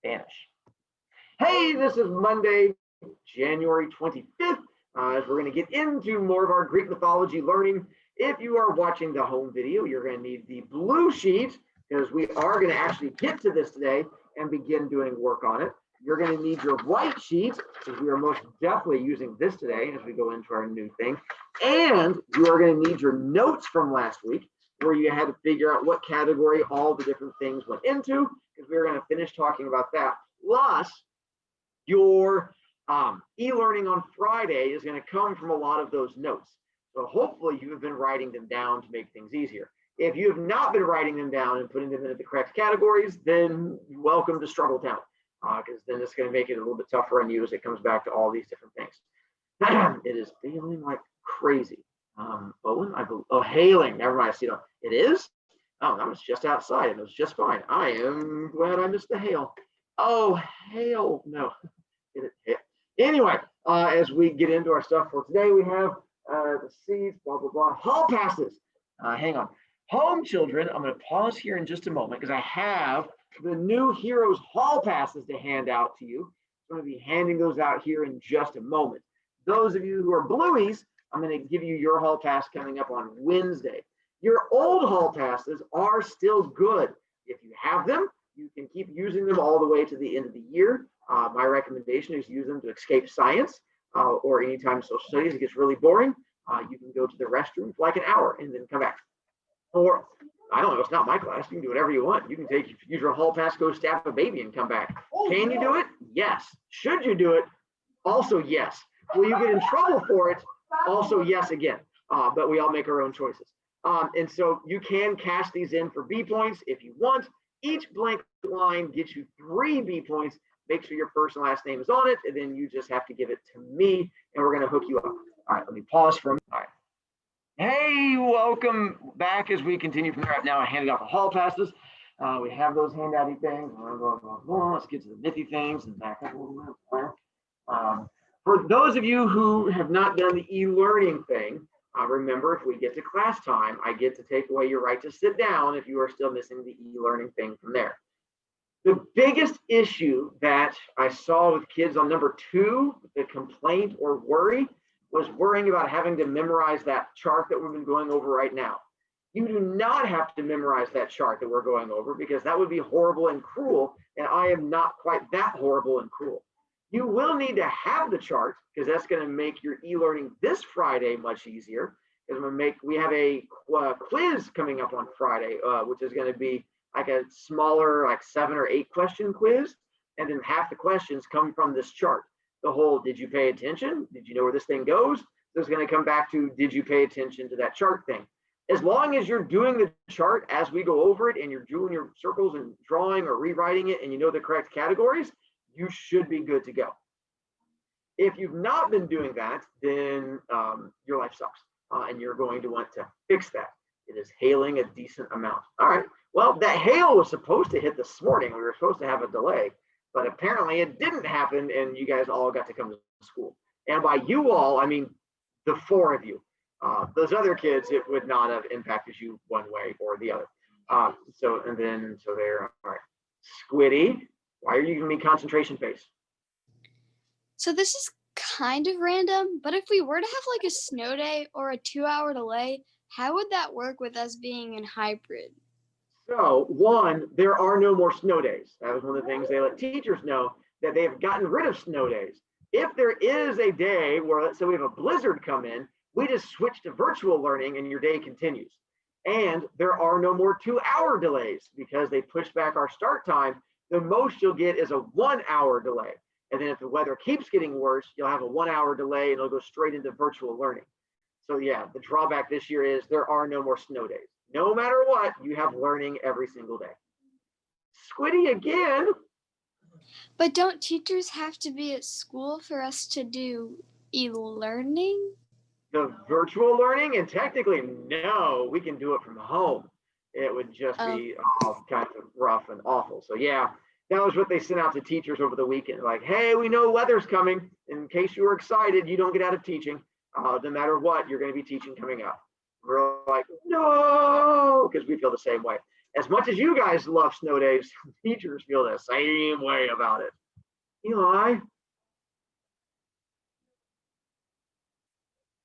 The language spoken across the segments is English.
vanish. Hey, this is Monday, January 25th, as we're going to get into more of our Greek mythology learning. If you are watching the home video, you're going to need the blue sheet because we are going to actually get to this today and begin doing work on it. You're going to need your white sheet because we are most definitely using this today as we go into our new thing. And you are going to need your notes from last week where you had to figure out what category all the different things went into because we were going to finish talking about that. Plus, your e-learning on Friday is going to come from a lot of those notes. So hopefully you have been writing them down to make things easier. If you have not been writing them down and putting them into the correct categories, then welcome to Struggle Town, because then it's going to make it a little bit tougher on you as it comes back to all these different things. It is feeling like crazy. Owen, hailing. Never mind. I see it. It is? Oh, that was just outside. It was just fine. I am glad I missed the hail. Oh, hail. No. Anyway, as we get into our stuff for today, we have the seeds, blah, blah, blah. Hall passes. Hang on. Home children, I'm going to pause here in just a moment because I have the new Heroes Hall passes to hand out to you. I'm going to be handing those out here in just a moment. Those of you who are blueies, I'm going to give you your hall pass coming up on Wednesday. Your old hall passes are still good. If you have them, you can keep using them all the way to the end of the year. My recommendation is use them to escape science or anytime social studies it gets really boring. You can go to the restroom for like an hour and then come back. Or, I don't know, it's not my class. You can do whatever you want. You can use your hall pass, go stab a baby and come back. Can you do it? Yes. Should you do it? Also, yes. Will you get in trouble for it? Also, yes again. But we all make our own choices. And so you can cash these in for B points if you want. Each blank line gets you 3 B points. Make sure your first and last name is on it, and then you just have to give it to me, and we're going to hook you up. All right, let me pause for a minute. All right. Hey, welcome back as we continue from there. Now I handed out the hall passes. We have those handouty things. Let's get to the nifty things and back up a little bit. For those of you who have not done the e-learning thing, remember, if we get to class time, I get to take away your right to sit down if you are still missing the e-learning thing from there. The biggest issue that I saw with kids on number 2, the complaint or worry, was worrying about having to memorize that chart that we've been going over right now. You do not have to memorize that chart that we're going over because that would be horrible and cruel, and I am not quite that horrible and cruel. You will need to have the chart because that's going to make your e-learning this Friday much easier. We have a quiz coming up on Friday, which is going to be like a smaller, like 7 or 8 question quiz, and then half the questions come from this chart. The whole, did you pay attention? Did you know where this thing goes? So it's going to come back to, did you pay attention to that chart thing? As long as you're doing the chart as we go over it and you're doing your circles and drawing or rewriting it and you know the correct categories, you should be good to go. If you've not been doing that, then your life sucks and you're going to want to fix that. It is hailing a decent amount. All right, well, that hail was supposed to hit this morning. We were supposed to have a delay, but apparently it didn't happen and you guys all got to come to school. And by you all, I mean the 4 of you. Those other kids, it would not have impacted you one way or the other. So there, all right. Squiddy, why are you giving me concentration face? So this is kind of random, but if we were to have like a snow day or a 2-hour delay, how would that work with us being in hybrid? So 1, there are no more snow days. That was one of the things they let teachers know, that they have gotten rid of snow days. If there is a day where, let's say we have a blizzard come in, we just switch to virtual learning and your day continues. And there are no more 2-hour delays because they pushed back our start time. The most you'll get is a 1-hour delay. And then if the weather keeps getting worse, you'll have a 1-hour delay and it'll go straight into virtual learning. So yeah, the drawback this year is there are no more snow days. No matter what, you have learning every single day. Squiddy again. But don't teachers have to be at school for us to do e-learning? The virtual learning, and technically, no, we can do it from home. It would just be all kinds of rough and awful. So yeah, that was what they sent out to teachers over the weekend. Like, hey, we know weather's coming. In case you were excited, you don't get out of teaching. No matter what, you're going to be teaching coming up. We're like, no, because we feel the same way. As much as you guys love snow days, teachers feel the same way about it. Eli?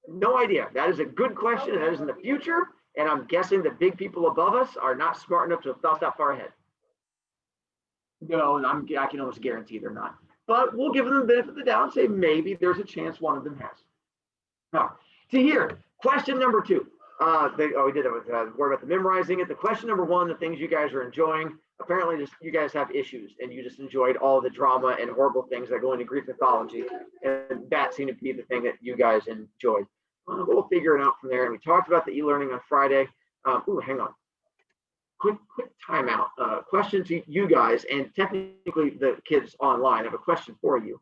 No idea. That is a good question. That is in the future. And I'm guessing the big people above us are not smart enough to have thought that far ahead. No, I can almost guarantee they're not. But we'll give them the benefit of the doubt and say maybe there's a chance one of them has. Now, to here, question number 2. We did it with worry about the memorizing it. The question number 1, the things you guys are enjoying. Apparently, just you guys have issues, and you just enjoyed all the drama and horrible things that go into Greek mythology, and that seemed to be the thing that you guys enjoyed. We'll figure it out from there. And we talked about the e-learning on Friday. Hang on. Quick timeout. Question to you guys, and technically the kids online. I have a question for you.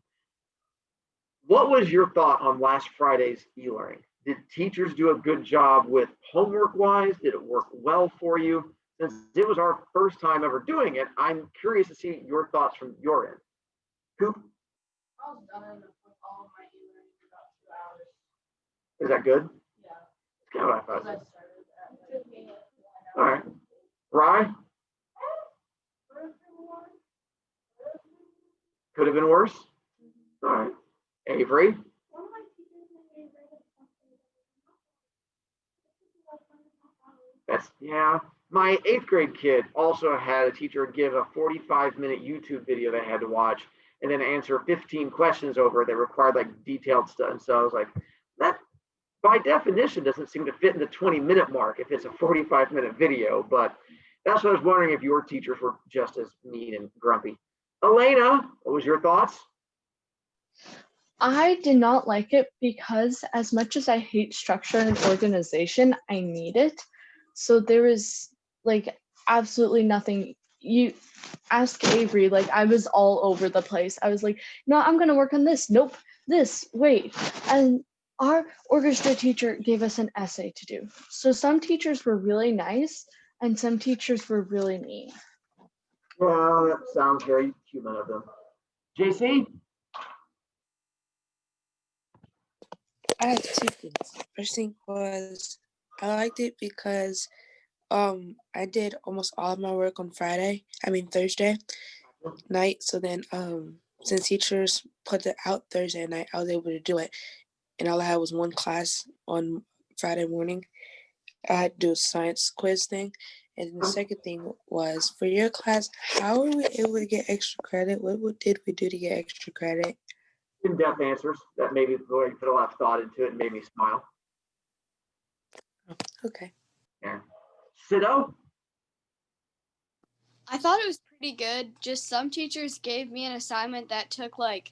What was your thought on last Friday's e-learning? Did teachers do a good job with homework-wise? Did it work well for you? Since it was our first time ever doing it, I'm curious to see your thoughts from your end. Coop? I was done with all of my e-learning in about 2 hours. Is that good? Yeah. That's kind of what I thought. Because I started at All right. Rye? Could have been worse? All right. Avery? Yeah. My 8th grade kid also had a teacher give a 45-minute YouTube video they had to watch and then answer 15 questions over that required like detailed stuff. And so I was like, that by definition doesn't seem to fit in the 20-minute mark if it's a 45-minute video. But that's what I was wondering if your teachers were just as mean and grumpy. Elena, what was your thoughts? I did not like it because as much as I hate structure and organization, I need it. So there was like absolutely nothing. You ask Avery, like I was all over the place. I was like, no, I'm going to work on this. Nope, this, wait. And our orchestra teacher gave us an essay to do. So some teachers were really nice and some teachers were really mean. Well, that sounds very human of them. JC? I had 2 things. First thing was I liked it because I did almost all of my work on Thursday night. So then since teachers put it out Thursday night, I was able to do it. And all I had was 1 class on Friday morning. I had to do a science quiz thing. And the second thing was for your class, how were we able to get extra credit? What did we do to get extra credit? In-depth answers that maybe put a lot of thought into it and made me smile. Okay. Yeah. Sido? I thought it was pretty good. Just some teachers gave me an assignment that took like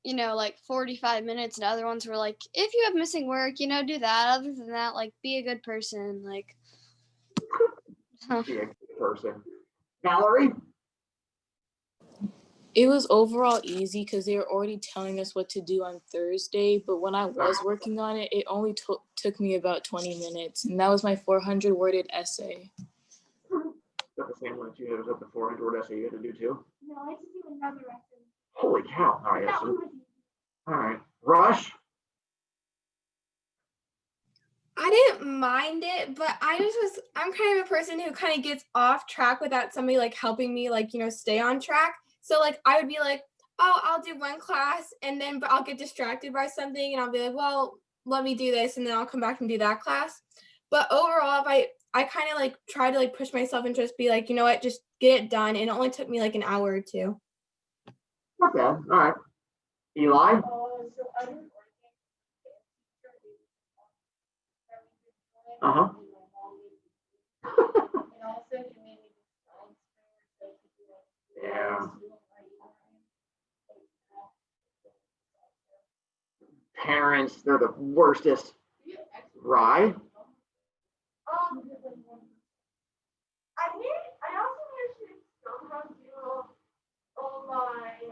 45 minutes, and other ones were like, if you have missing work, do that. Other than that, like, be a good person. Like, Be a good person. Valerie? It was overall easy because they were already telling us what to do on Thursday. But when I was working on it, it only took me about 20 minutes. And that was my 400-worded essay. Is that the same one that you had? Was that the 400-word essay you had to do too? No, I just do another essay. Holy cow. All right. All right. Rush? I didn't mind it, but I'm kind of a person who kind of gets off track without somebody like helping me stay on track. So like I would be like, oh, I'll do 1 class but I'll get distracted by something and I'll be like, well, let me do this and then I'll come back and do that class. But overall, if I kind of like try to like push myself and just be like, you know what, just get it done. And it only took me like an hour or 2. Not bad. All right. Eli? Uh-huh. Yeah. Parents, they're the worstest. Rye? I also wish to somehow do all my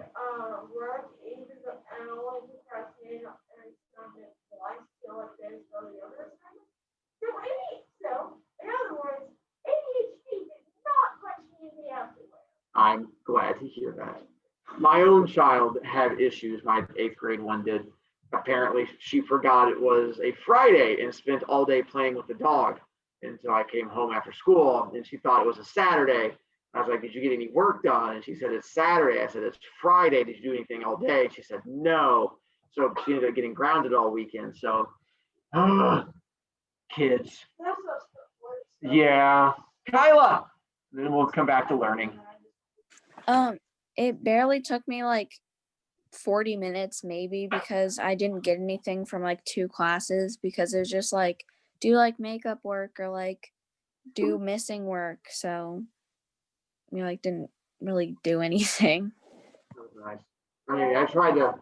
work, even and all like procrastinate and something. So I feel like there's really other assignments. So in other words, ADHD did not punch me in the afterward. I'm glad to hear that. My own child had issues. My 8th grade one did. Apparently, she forgot it was a Friday and spent all day playing with the dog. And so I came home after school and she thought it was a Saturday. I was like, did you get any work done? And she said, it's Saturday. I said, it's Friday. Did you do anything all day? She said, no. So she ended up getting grounded all weekend. So, kids. That's not stuff. Yeah. Kyla. Then we'll come back to learning. It barely took me like 40 minutes maybe because I didn't get anything from like 2 classes because it was just like do like makeup work or like do missing work. So like didn't really do anything. Nice. I mean, I tried to,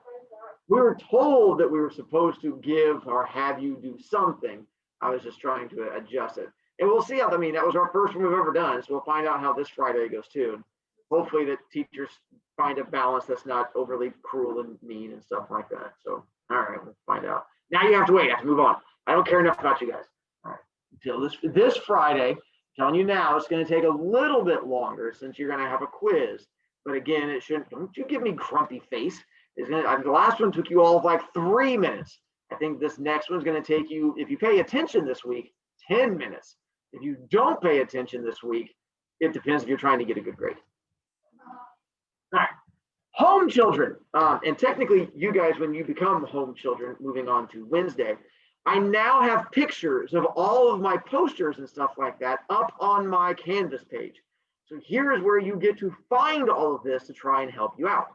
we were told that we were supposed to give or have you do something. I was just trying to adjust it. And we'll see how, I mean, that was our first one we've ever done. So we'll find out how this Friday goes too. And hopefully that teachers find a balance that's not overly cruel and mean and stuff like that. So, all right, we'll find out. Now you have to wait. I have to move on. I don't care enough about you guys. All right. Until this Friday, telling you now, it's going to take a little bit longer since you're going to have a quiz. But again, it shouldn't, don't you give me grumpy face. The last one took you all of like 3 minutes. I think this next one's going to take you, if you pay attention this week, 10 minutes. If you don't pay attention this week, it depends if you're trying to get a good grade. All right, home children. And technically, you guys, when you become home children, moving on to Wednesday, I now have pictures of all of my posters and stuff like that up on my Canvas page. So here's where you get to find all of this to try and help you out.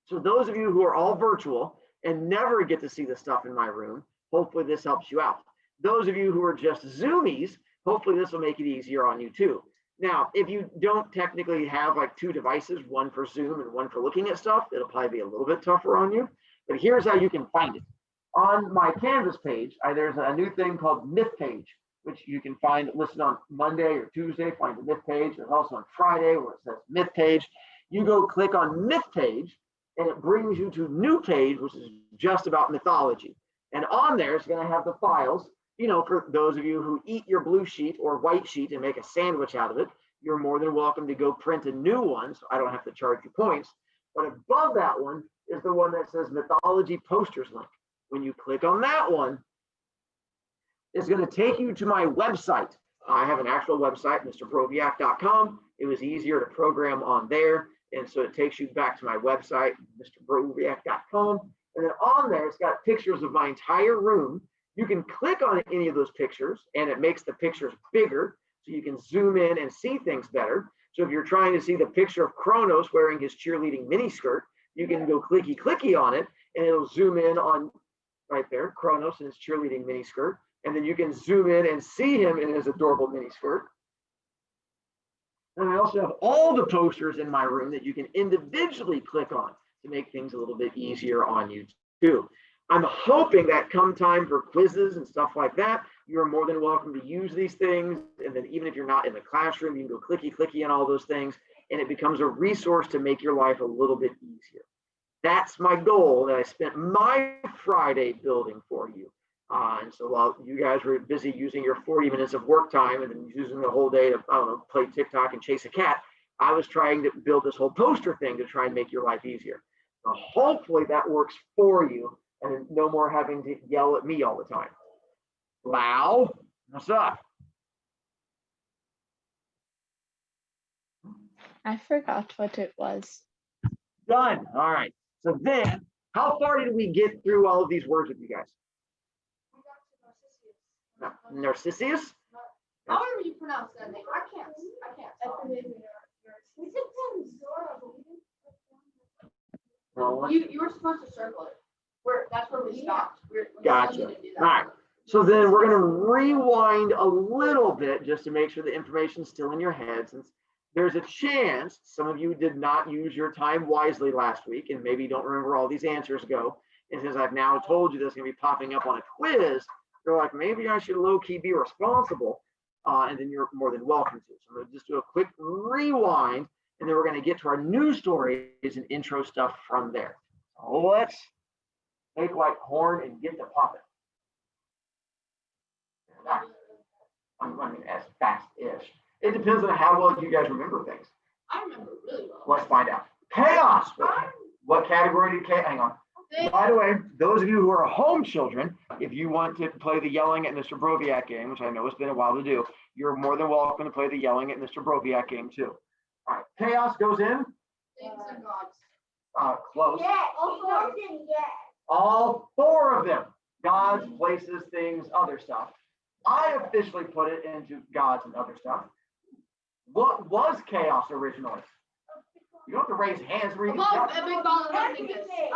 So those of you who are all virtual and never get to see the stuff in my room, hopefully this helps you out. Those of you who are just Zoomies, hopefully this will make it easier on you too. Now, if you don't technically have like 2 devices, one for Zoom and one for looking at stuff, it'll probably be a little bit tougher on you. But here's how you can find it. On my Canvas page, there's a new thing called Myth Page, which you can find listed on Monday or Tuesday. Find the Myth Page. There's also on Friday where it says Myth Page. You go click on Myth Page, and it brings you to New Page, which is just about mythology. And on there, it's going to have the files. You know, for those of you who eat your blue sheet or white sheet and make a sandwich out of it, you're more than welcome to go print a new one, so I don't have to charge you points. But above that one is the one that says Mythology Posters link. When you click on that one, it's going to take you to my website. I have an actual website, MrBroviac.com. It was easier to program on there, and so it takes you back to my website, MrBroviac.com. And then on there, it's got pictures of my entire room. You can click on any of those pictures and it makes the pictures bigger so you can zoom in and see things better. So if you're trying to see the picture of Kronos wearing his cheerleading miniskirt, you can go clicky on it and it'll zoom in on right there, Kronos in his cheerleading miniskirt. And then you can zoom in and see him in his adorable miniskirt. And I also have all the posters in my room that you can individually click on to make things a little bit easier on you too. I'm hoping that come time for quizzes and stuff like that, you're more than welcome to use these things. And then even if you're not in the classroom, you can go clicky on all those things and it becomes a resource to make your life a little bit easier. That's my goal that I spent my Friday building for you. And so while you guys were busy using your 40 minutes of work time and then using the whole day to, I don't know, play TikTok and chase a cat, I was trying to build this whole poster thing to try and make your life easier. So hopefully that works for you. And no more having to yell at me all the time. Lau, what's up? I forgot what it was. Done. All right. So then, how far did we get through all of these words with you guys? Narcissus? However you pronounce that name, I can't. You were supposed to circle it. That's where we stopped. Gotcha. All right. So then we're going to rewind a little bit just to make sure the information's still in your head, since there's a chance some of you did not use your time wisely last week and maybe don't remember all these answers go. And since I've now told you this is going to be popping up on a quiz, you're like, maybe I should low-key be responsible. And then you're more than welcome to. So I'm going to just do a quick rewind, and then we're going to get to our news stories and intro stuff from there. So let's take like horn and get to popping. I'm running as fast-ish. It depends on how well you guys remember things. I remember really well. Let's find out. Chaos. What category did chaos? Hang on. By the way, those of you who are home children, if you want to play the yelling at Mr. Broviak game, which I know it's been a while to do, you're more than welcome to play the yelling at Mr. Broviak game too. All right, chaos goes in. Close. Yeah, also yes. All four of them. Gods, places, things, other stuff. I officially put it into gods and other stuff. What was chaos originally? You don't have to raise hands. Read A big ball of nothingness. Everything.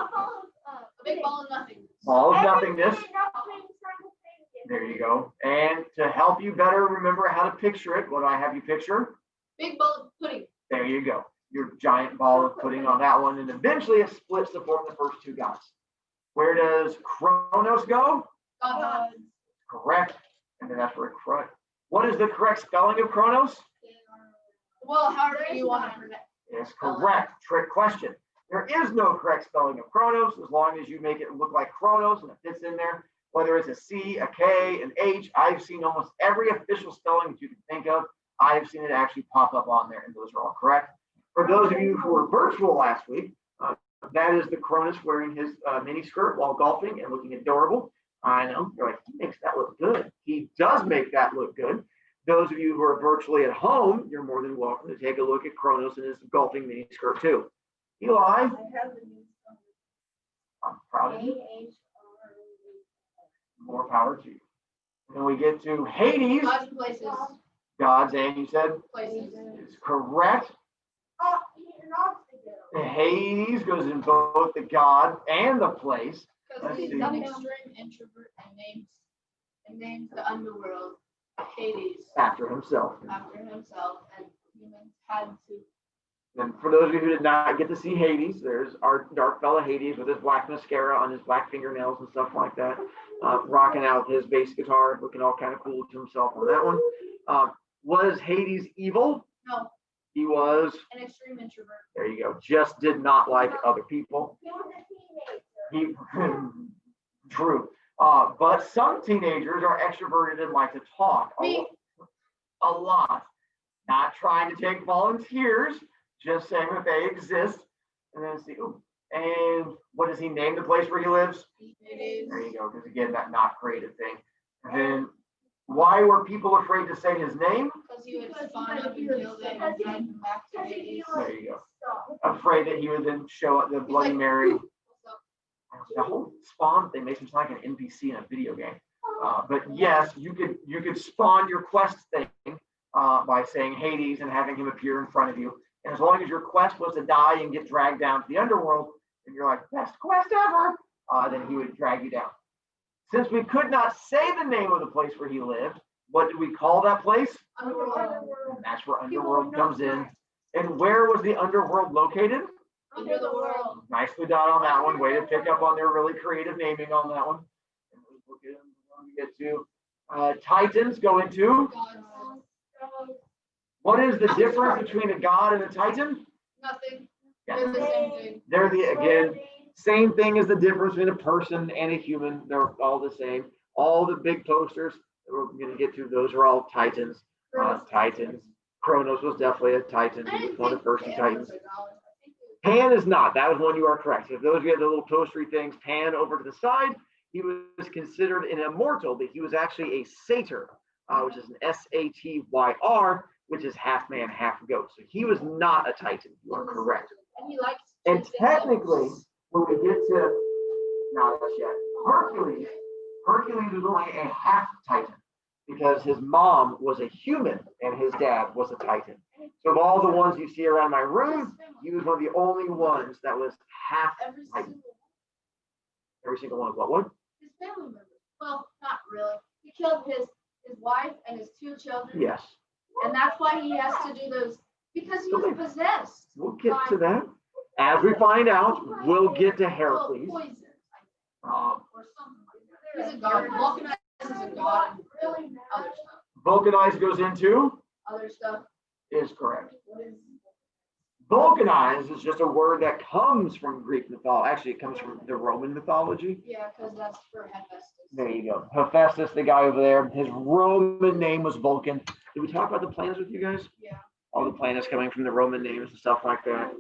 A big ball of nothingness. Ball of nothingness. Everything, nothing, simultaneous. There you go. And to help you better remember how to picture it, what do I have you picture? Big ball of pudding. There you go. Your giant ball of pudding on that one. And eventually it splits to form the first two gods. Where does Kronos go? God. Correct. And then that's where correct. What is the correct spelling of Kronos? Well, however you want to pronounce. Is correct. Trick question. There is no correct spelling of Kronos as long as you make it look like Kronos and it fits in there. Whether it's a C, a K, an H, I've seen almost every official spelling that you can think of. I have seen it actually pop up on there, and those are all correct. For those of you who were virtual last week, that is the Cronus wearing his mini skirt while golfing and looking adorable. I know, you're like, he makes that look good. He does make that look good. Those of you who are virtually at home, you're more than welcome to take a look at Kronos and his golfing mini skirt too. Eli, I have the new I'm proud of you. AHR. More power to you. Then we get to Hades, Gods and places. gods, and you said Places. it's correct. Oh, he's not together. Hades goes in both the god and the place. Because he's an extreme introvert and names the underworld Hades After himself. after himself, and humans had to. And for those of you who did not get to see Hades, there's our dark fella Hades with his black mascara on his black fingernails and stuff like that, rocking out his bass guitar, looking all kind of cool to himself on that one. Was Hades evil? No, He was, an extreme introvert. there you go, just did not like other people. He was a teenager. He, true. But some teenagers are extroverted and like to talk a lot. Not trying to take volunteers, just saying that they exist. And then see, ooh, and what does he name the place where he lives? It is. There you go, because again, that not creative thing. And then why were people afraid to say his name? Because he would spawn up and kill them and drive them back to Because he Hades. was There you go. stuff. Afraid that he would then show up the Bloody Mary. The whole spawn thing makes him sound like an NPC in a video game. But yes, you could spawn your quest thing by saying Hades and having him appear in front of you. And as long as your quest was to die and get dragged down to the underworld, and you're like, best quest ever, then he would drag you down. Since we could not say the name of the place where he lived, what do we call that place? Underworld. And that's where underworld comes in. And where was the underworld located? Under the world. Nicely done on that one. Way to pick up on their really creative naming on that one. And we'll get them when we get to Titans go into. What is the difference between a god and a Titan? Nothing. Yeah. They're the same thing. They're again, same thing as the difference between a person and a human. They're all the same. All the big posters that we're going to get to, those are all Titans. Titans. Kronos was definitely a Titan. He was one of the first two Titans. Pan is not. That was one you are correct. So if those of you have the little toastery things, Pan over to the side, he was considered an immortal, but he was actually a satyr, which is an Satyr, which is half man, half goat. So he was not a Titan. You are correct. And he likes. And technically, when we get to, not us yet, Hercules was only a half Titan because his mom was a human and his dad was a Titan. So of all the ones you see around my room, he was one of the only ones that was half Titan. Every single one of what one? His family members. Well, not really. He killed his wife and his two children. Yes. And that's why he has to do those, because he was possessed. We'll get to that. As we find out, we'll get to Heracles. Well, poison, or something like that. He's a god. Vulcanized is a god and really other stuff. Vulcanized goes into Other stuff. is correct. What is Vulcanized is just a word that comes from Greek mythology. Actually, it comes from the Roman mythology. Yeah, because that's for Hephaestus. There you go. Hephaestus, the guy over there, his Roman name was Vulcan. Did we talk about the planets with you guys? Yeah. All the planets coming from the Roman names and stuff like that.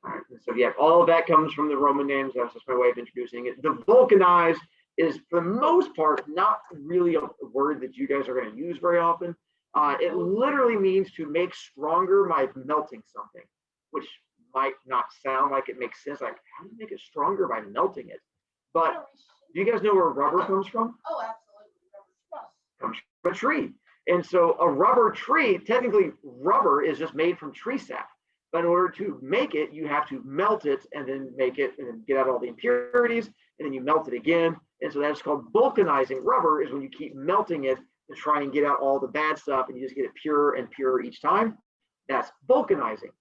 All right, so yeah, all of that comes from the Roman names. That's just my way of introducing it. The vulcanized is, for the most part, not really a word that you guys are going to use very often. It literally means to make stronger by melting something, which might not sound like it makes sense. Like, how do you make it stronger by melting it? But do you guys know where rubber comes from? Oh, absolutely. Comes from a tree. And so a rubber tree, technically rubber is just made from tree sap. But in order to make it, you have to melt it and then make it and then get out all the impurities, and then you melt it again. And so that's called vulcanizing rubber, is when you keep melting it to try and get out all the bad stuff, and you just get it purer and purer each time. That's vulcanizing,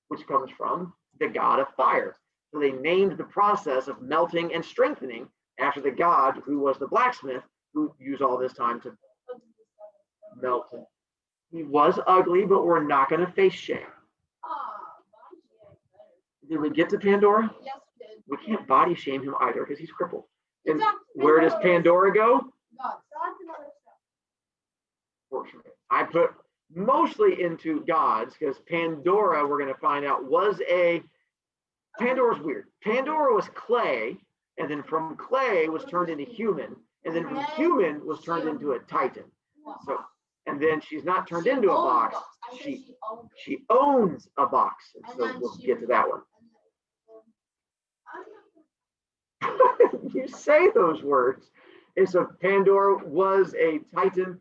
which comes from the god of fire. So they named the process of melting and strengthening after the god who was the blacksmith, who used all this time to melt it. He was ugly, but we're not going to face shame. Did we get to Pandora? Yes, we did. We can't body shame him either because he's crippled. And Exactly. where does Pandora go? God. God's another stuff. Fortunately, I put mostly into gods because Pandora, we're going to find out, was Pandora's weird. Pandora was clay, and then from clay was turned into human, and then from human was turned into a titan. So, and then she's not turned into a box. She owns a box. And so we'll get to that one. You say those words. And so Pandora was a titan,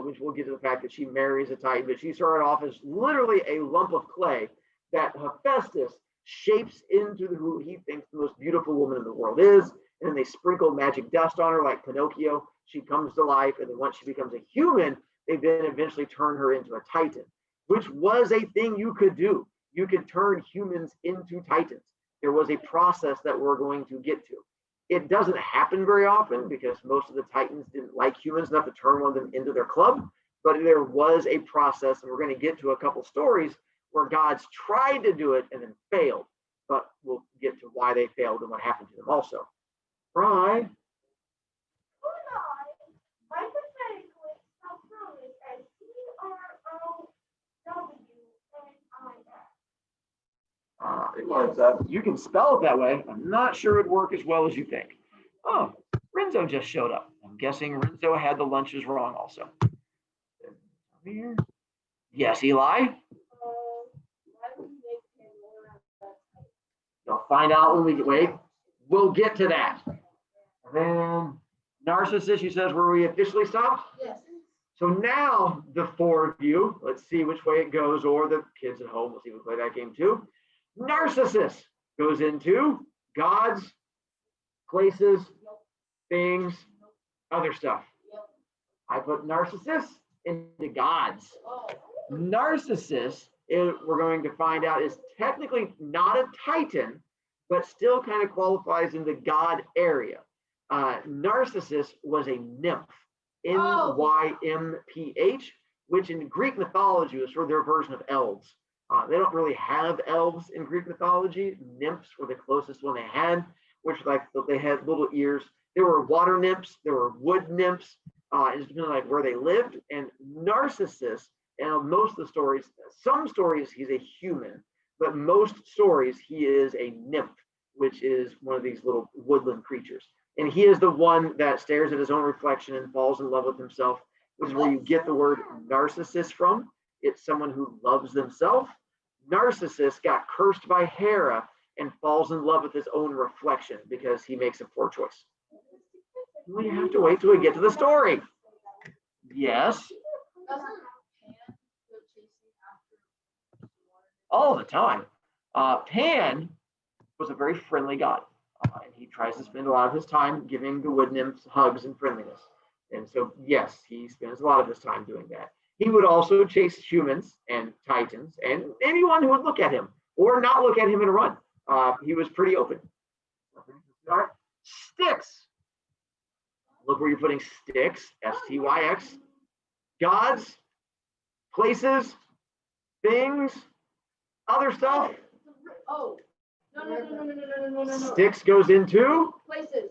which we'll get to the fact that she marries a titan, but she started off as literally a lump of clay that Hephaestus shapes into who he thinks the most beautiful woman in the world is. And then they sprinkle magic dust on her like Pinocchio. She comes to life, and then once she becomes a human, they then eventually turn her into a titan, which was a thing you could do. You could turn humans into titans. There was a process that we're going to get to. It doesn't happen very often because most of the titans didn't like humans enough to turn one of them into their club, but there was a process, and we're going to get to a couple stories where gods tried to do it and then failed, but we'll get to why they failed and what happened to them also. Right. It was, you can spell it that way. I'm not sure it'd work as well as you think. Oh, Renzo just showed up. I'm guessing Renzo had the lunches wrong also. Here. Yes, Eli? You'll find out when we get, wait, we'll get to that. And then Narcissus, she says, where we officially stopped? Yes. So now the four of you, let's see which way it goes, or the kids at home, we'll see if we play that game too. Narcissus goes into gods, places, things, other stuff. I put Narcissus into gods. Narcissus, we're going to find out, is technically not a titan, but still kind of qualifies in the god area. Narcissus was a nymph, Nymph, which in Greek mythology was sort of their version of elves. They don't really have elves in Greek mythology. Nymphs were the closest one they had, which like they had little ears. There were water nymphs, there were wood nymphs. It's depending on like where they lived. And Narcissus, and most of the stories, some stories he's a human, but most stories he is a nymph, which is one of these little woodland creatures. And he is the one that stares at his own reflection and falls in love with himself, which is where you get the word narcissus from. It's someone who loves themselves. Narcissus got cursed by Hera and falls in love with his own reflection because he makes a poor choice. We have to wait till we get to the story. Yes. All the time. Pan was a very friendly god. And he tries to spend a lot of his time giving the wood nymphs hugs and friendliness. And so, yes, he spends a lot of his time doing that. He would also chase humans and titans and anyone who would look at him or not look at him and run. He was pretty open. Styx. Look where you're putting Styx, S-T-Y-X. Gods, places, things, other stuff. Oh, no. Styx goes into Places.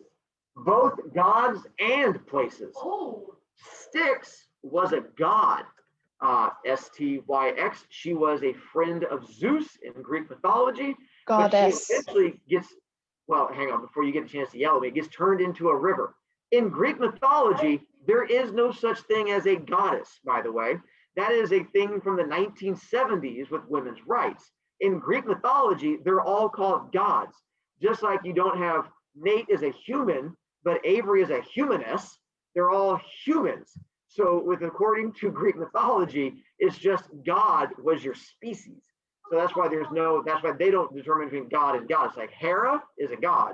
both gods and places. Oh. Styx was a god, S-T-Y-X. She was a friend of Zeus in Greek mythology. But she Goddess. eventually gets, well, hang on, before you get a chance to yell at me, it gets turned into a river. In Greek mythology, there is no such thing as a goddess, by the way. That is a thing from the 1970s with women's rights. In Greek mythology, they're all called gods. Just like you don't have Nate as a human, but Avery is a humaness, they're all humans. So according to Greek mythology, it's just God was your species. So that's why that's why they don't determine between God and goddess. Like Hera is a god,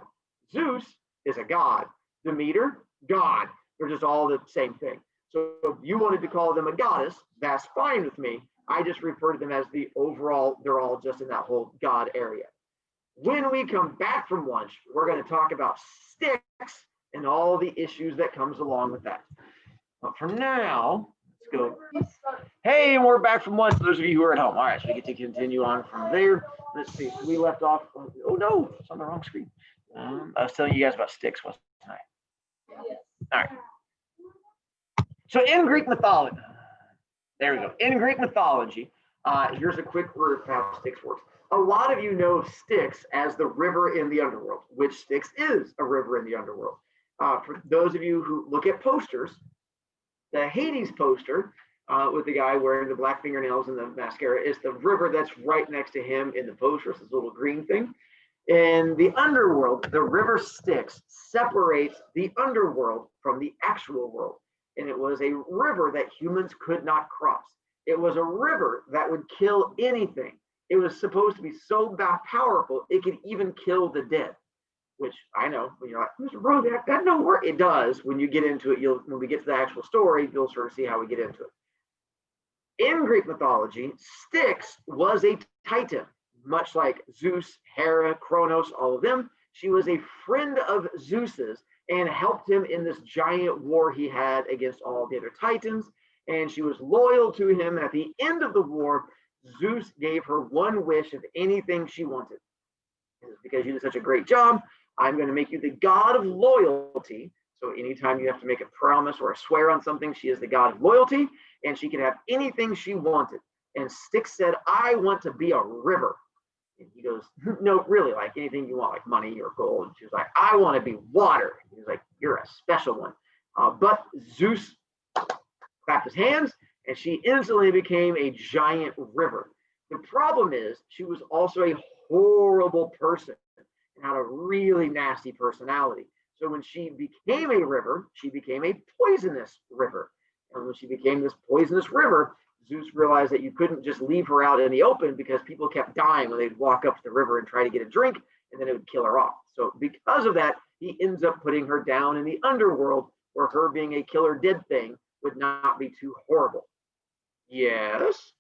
Zeus is a god, Demeter, god. They're just all the same thing. So if you wanted to call them a goddess, that's fine with me. I just refer to them as the overall, they're all just in that whole god area. When we come back from lunch, we're going to talk about sticks and all the issues that comes along with that. But for now, let's go. Hey, and we're back from lunch for those of you who are at home. All right, so we get to continue on from there. Let's see, we left off. Oh no, it's on the wrong screen. I was telling you guys about sticks, wasn't I? All right. So in Greek mythology, there we go. In Greek mythology, here's a quick word of how Styx works. A lot of you know Styx as the river in the underworld, which Styx is a river in the underworld. For those of you who look at posters, the Hades poster with the guy wearing the black fingernails and the mascara is the river that's right next to him in the poster. It's this little green thing. In the underworld, the river Styx separates the underworld from the actual world. And it was a river that humans could not cross. It was a river that would kill anything. It was supposed to be so powerful, it could even kill the dead, which I know, when you're like, Mr. Bro, that don't work. It does. When you get into it, when we get to the actual story, you'll sort of see how we get into it. In Greek mythology, Styx was a Titan, much like Zeus, Hera, Kronos, all of them. She was a friend of Zeus's and helped him in this giant war he had against all the other Titans. And she was loyal to him. At the end of the war, Zeus gave her one wish of anything she wanted. Because you did such a great job, I'm going to make you the god of loyalty. So anytime you have to make a promise or a swear on something, she is the god of loyalty, and she can have anything she wanted. And Styx said, I want to be a river. And he goes, no, really, like anything you want, like money or gold. And she was like, I want to be water. And he was like, you're a special one. But Zeus clapped his hands, and she instantly became a giant river. The problem is she was also a horrible person and had a really nasty personality. So when she became a river, she became a poisonous river. And when she became this poisonous river, Zeus realized that you couldn't just leave her out in the open because people kept dying when they'd walk up to the river and try to get a drink, and then it would kill her off. So because of that, he ends up putting her down in the underworld, where her being a killer dead thing would not be too horrible. Yes?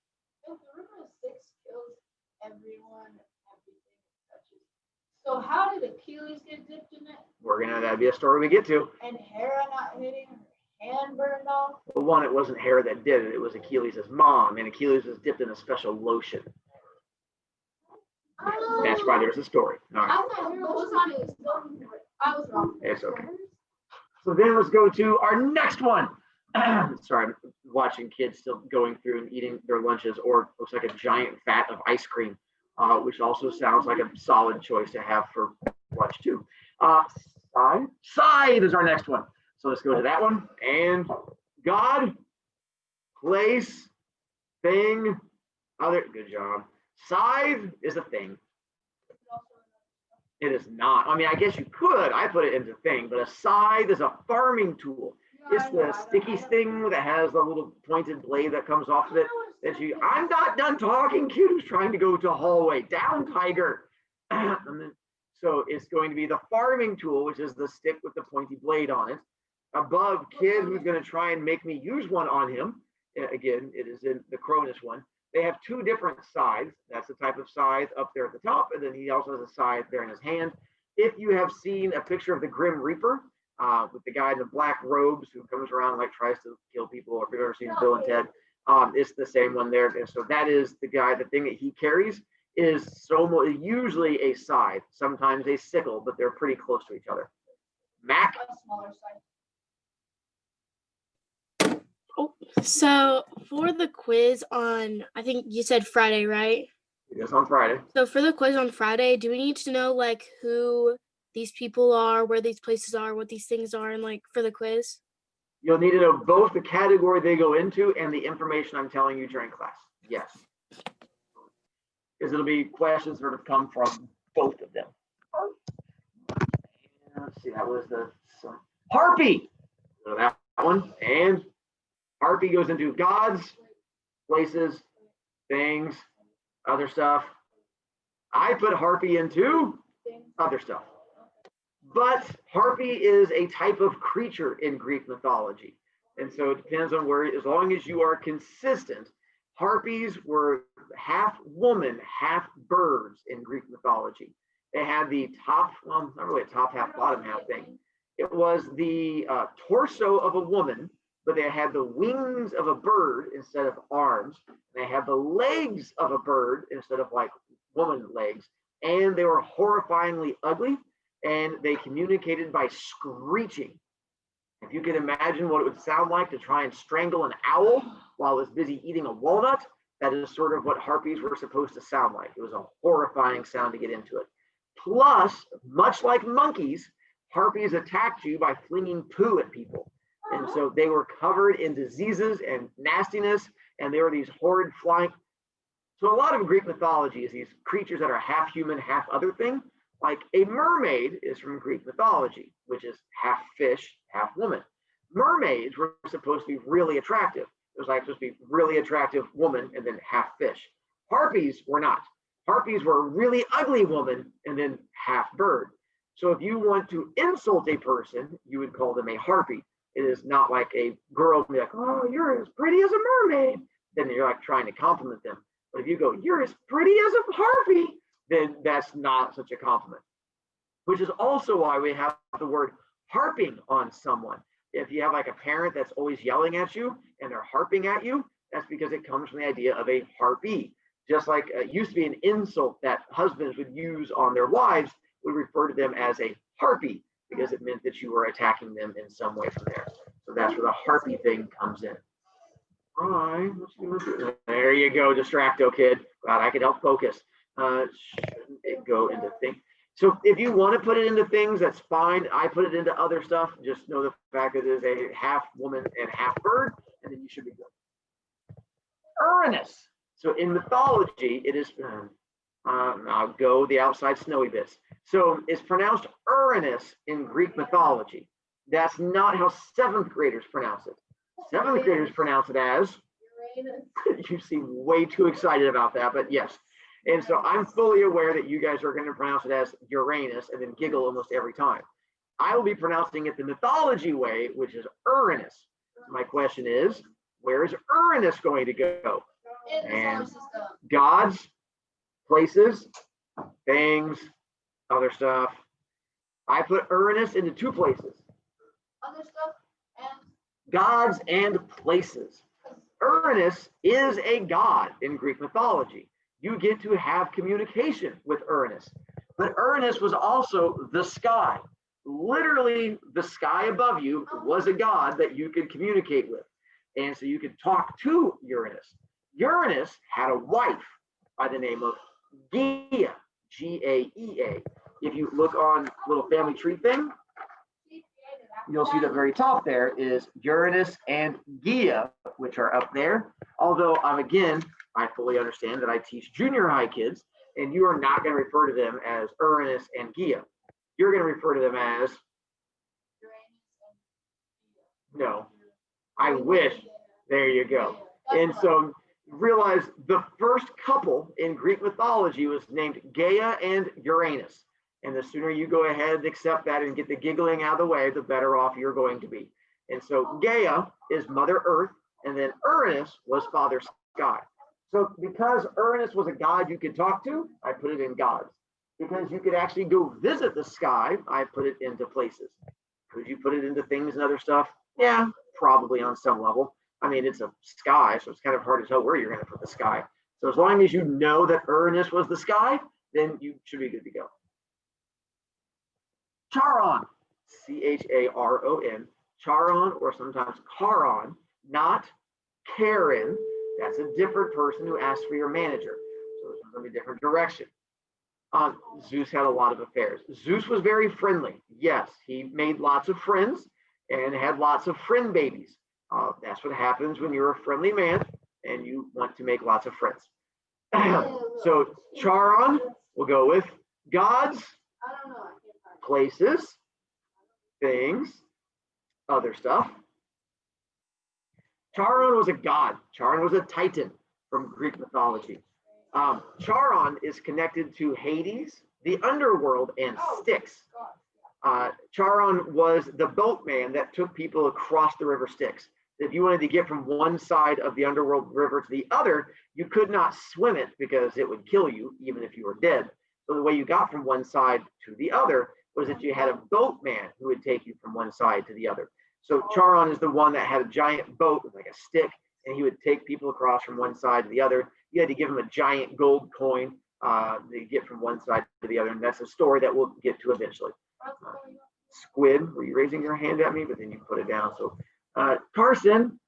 If the river of Styx kills everyone, everything it touches. So how did Achilles get dipped in it? That'd be a story we get to. And Hera not hitting her hand burned off? Well, one, it wasn't Hera that did it. It was Achilles' mom, and Achilles was dipped in a special lotion. That's why there's a story. All right. I thought Hera was on it. I was wrong. It's okay. So then let's go to our next one. Sorry, I'm watching kids still going through and eating their lunches, or looks like a giant vat of ice cream, which also sounds like a solid choice to have for lunch too. Scythe is our next one. So let's go to that one. And God, place, thing, other. Good job. Scythe is a thing. It is not. I mean, I guess you could. I put it into thing, but a scythe is a farming tool. It's the sticky thing that has the little pointed blade that comes off of it. I'm not done talking. Kid who's trying to go to a hallway. Down, tiger. So it's going to be the farming tool, which is the stick with the pointy blade on it. Above, kid who's going to try and make me use one on him. Again, it is in the Cronus one. They have two different scythes. That's the type of scythe up there at the top, and then he also has a scythe there in his hand. If you have seen a picture of the Grim Reaper, with the guy in the black robes who comes around and like tries to kill people, or if you've ever seen Bill and Ted, it's the same one there. And so that is the guy. The thing that he carries is usually a scythe, sometimes a sickle, but they're pretty close to each other. Mac. A smaller side. Oh, so for the quiz on, I think you said Friday, right? It is on Friday. So for the quiz on Friday, do we need to know like who these people are, where these places are, what these things are, and like for the quiz? You'll need to know both the category they go into and the information I'm telling you during class. Yes. Because it'll be questions sort of come from both of them. Let's see, that was the Harpy. So that one. And Harpy goes into gods, places, things, other stuff. I put Harpy into other stuff. But Harpy is a type of creature in Greek mythology. And so it depends on where, as long as you are consistent. Harpies were half woman, half birds in Greek mythology. They had the top, well, not really a top half, bottom half thing. It was the torso of a woman, but they had the wings of a bird instead of arms. They had the legs of a bird instead of like woman legs. And they were horrifyingly ugly. And they communicated by screeching. If you can imagine what it would sound like to try and strangle an owl while it was busy eating a walnut, that is sort of what harpies were supposed to sound like. It was a horrifying sound to get into it. Plus, much like monkeys, harpies attacked you by flinging poo at people. And so they were covered in diseases and nastiness, and they were these horrid flying. So a lot of Greek mythology is these creatures that are half human, half other thing. Like a mermaid is from Greek mythology, which is half fish, half woman. Mermaids were supposed to be really attractive. It was like supposed to be really attractive woman and then half fish. Harpies were not. Harpies were a really ugly woman and then half bird. So if you want to insult a person, you would call them a harpy. It is not like a girl be like, oh, you're as pretty as a mermaid. Then you're like trying to compliment them. But if you go, you're as pretty as a harpy, then that's not such a compliment. Which is also why we have the word harping on someone. If you have like a parent that's always yelling at you and they're harping at you, that's because it comes from the idea of a harpy. Just like it used to be an insult that husbands would use on their wives, would refer to them as a harpy because it meant that you were attacking them in some way from there. So that's where the harpy thing comes in. All right, there you go, distracto kid. Glad I could help focus. Shouldn't it go into things? So if you want to put it into things, that's fine. I put it into other stuff. Just know the fact that it is a half woman and half bird, and then you should be good. Uranus. So in mythology, it is, I'll go the outside snowy bits. So it's pronounced Uranus in Greek mythology. That's not how 7th graders pronounce it. 7th graders pronounce it as, you seem way too excited about that, but yes. And so I'm fully aware that you guys are going to pronounce it as Uranus and then giggle almost every time. I will be pronouncing it the mythology way, which is Uranus. My question is, where is Uranus going to go? And gods, places, things, other stuff. I put Uranus into 2 places. Other stuff and Gods and places. Uranus is a god in Greek mythology. You get to have communication with Uranus. But Uranus was also the sky. Literally, the sky above you was a god that you could communicate with. And so you could talk to Uranus. Uranus had a wife by the name of Gaea, G-A-E-A. If you look on little family tree thing, you'll see that very top there is Uranus and Gaea, which are up there. Although I fully understand that I teach junior high kids, and you are not going to refer to them as Uranus and Gaea. You're going to refer to them as, no, I wish, there you go. And so realize the first couple in Greek mythology was named Gaea and Uranus. And the sooner you go ahead and accept that and get the giggling out of the way, the better off you're going to be. And so Gaea is Mother Earth, and then Uranus was Father Sky. So because Uranus was a god you could talk to, I put it in gods. Because you could actually go visit the sky, I put it into places. Could you put it into things and other stuff? Yeah, probably on some level. I mean, it's a sky, so it's kind of hard to tell where you're going to put the sky. So as long as you know that Uranus was the sky, then you should be good to go. Charon, C-H-A-R-O-N, Charon, or sometimes Charon, not Karen. That's a different person who asks for your manager. So from a different direction. Zeus had a lot of affairs. Zeus was very friendly. Yes, he made lots of friends and had lots of friend babies. That's what happens when you're a friendly man and you want to make lots of friends. So Charon, we'll go with gods, places, things, other stuff. Charon was a god. Charon was a titan from Greek mythology. Charon is connected to Hades, the underworld, and Styx. Charon was the boatman that took people across the river Styx. If you wanted to get from one side of the underworld river to the other, you could not swim it because it would kill you, even if you were dead. So the way you got from one side to the other was that you had a boatman who would take you from one side to the other. So Charon is the one that had a giant boat with like a stick, and he would take people across from one side to the other. You had to give him a giant gold coin to get from one side to the other, and that's a story that we'll get to eventually. Squid, were you raising your hand at me? But then you put it down. So Carson,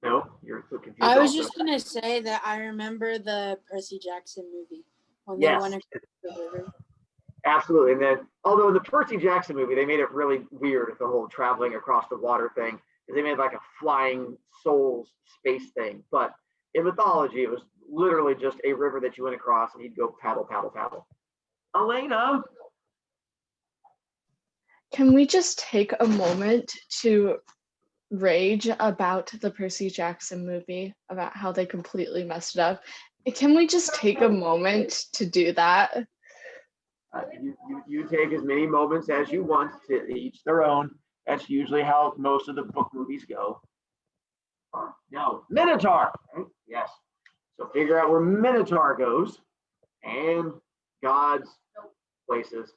no, you're confused. I was also. just gonna say that I remember the Percy Jackson movie when Yes. they went across the river. Absolutely. And then, although in the Percy Jackson movie, they made it really weird with the whole traveling across the water thing, because they made like a flying souls space thing. But in mythology, it was literally just a river that you went across and you'd go paddle, paddle, paddle. Elena. Can we just take a moment to rage about the Percy Jackson movie, about how they completely messed it up? Can we just take a moment to do that? You take as many moments as you want, to each their own. That's usually how most of the book movies go. No, Minotaur. Right? Yes. So figure out where Minotaur goes, and gods, places,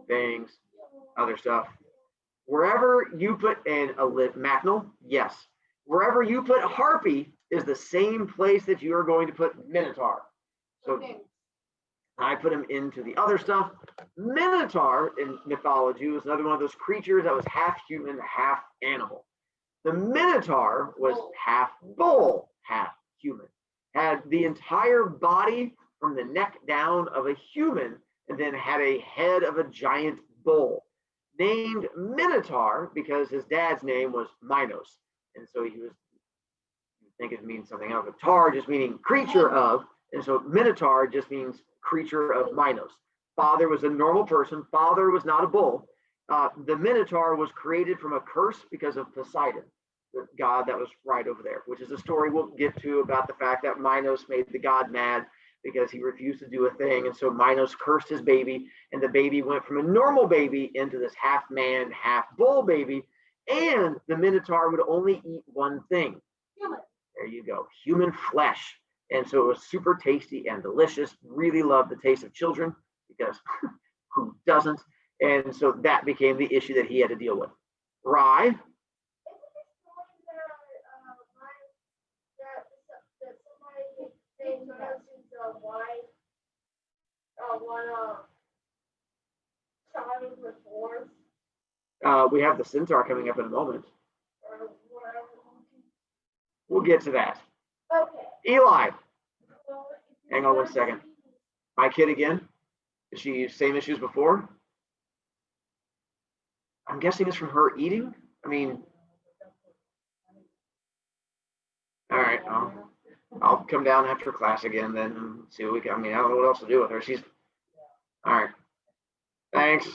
things, other stuff. Wherever you put in a Machnal, yes. Wherever you put Harpy is the same place that you are going to put Minotaur. So I put him into the other stuff. Minotaur in mythology was another one of those creatures that was half human, half animal. The Minotaur was half bull, half human. Had the entire body from the neck down of a human, and then had a head of a giant bull. Named Minotaur because his dad's name was Minos. And so he was, you think it means something else, but tar just meaning creature of, and so Minotaur just means creature of Minos. Father was a normal person. Father was not a bull. The Minotaur was created from a curse because of Poseidon, the god that was right over there, which is a story we'll get to about the fact that Minos made the god mad because he refused to do a thing. And so Minos cursed his baby, and the baby went from a normal baby into this half man, half bull baby. And the Minotaur would only eat one thing. Human. There you go, human flesh. And so it was super tasty and delicious. Really loved the taste of children, because who doesn't? And so that became the issue that he had to deal with. Rye. We have the Centaur coming up in a moment. We'll get to that. Okay. Eli. Hang on 1 second. My kid again? Is she same issues before? I'm guessing it's from her eating. I mean, all right. I'll come down after class again then and see what we can. I mean, I don't know what else to do with her. She's all right. Thanks.